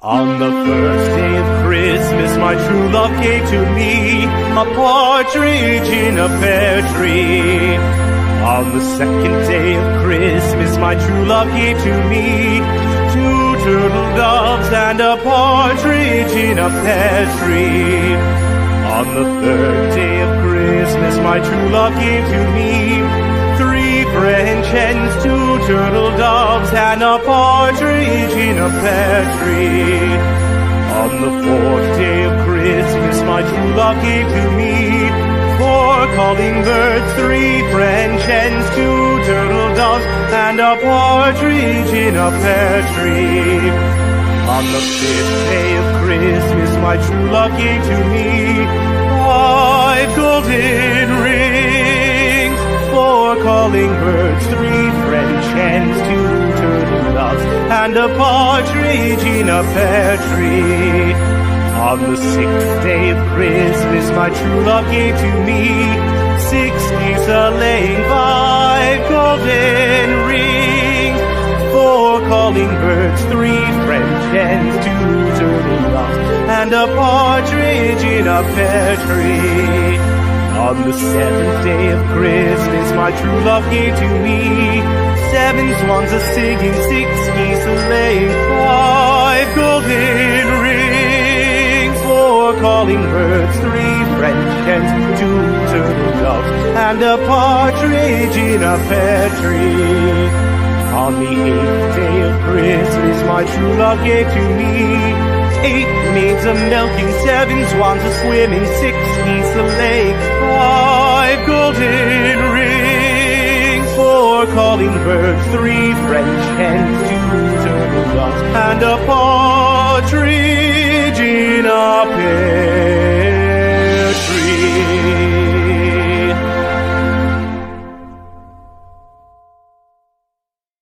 On the first day of Christmas, my true love gave to me a partridge in a pear tree. On the second day of Christmas, my true love gave to me 2 turtle doves and a partridge in a pear tree. On the third day of Christmas, my true love gave to me 3 French hens, 2 turtle doves, and a partridge in a pear tree. On the fourth day of Christmas, my true love gave to me 4 calling birds, 3 French hens, 2 turtle doves, and a partridge in a pear tree. On the fifth day of Christmas, my true love gave to me 5 golden rings, 4 calling birds, 3 French hens, 2 turtle doves, and a partridge in a pear tree. On the 6th day of Christmas, my true love gave to me 6 geese a-laying, 5 golden rings, 4 calling birds, 3 French hens, 2 turtle doves, and a partridge in a pear tree. On the 7th day of Christmas, my true love gave to me 7 swans a-singing, 6 geese a-laying, 5 golden rings, 4 calling birds, 3 French hens, 2 turtle doves, and a partridge in a pear tree. On the 8th day of Christmas, my true love gave to me 8 maids a-milking, 7 swans a-swimming, 6 geese a-laying, 5 golden rings, 4 calling birds, 3 French hens, 2 turtle doves, and a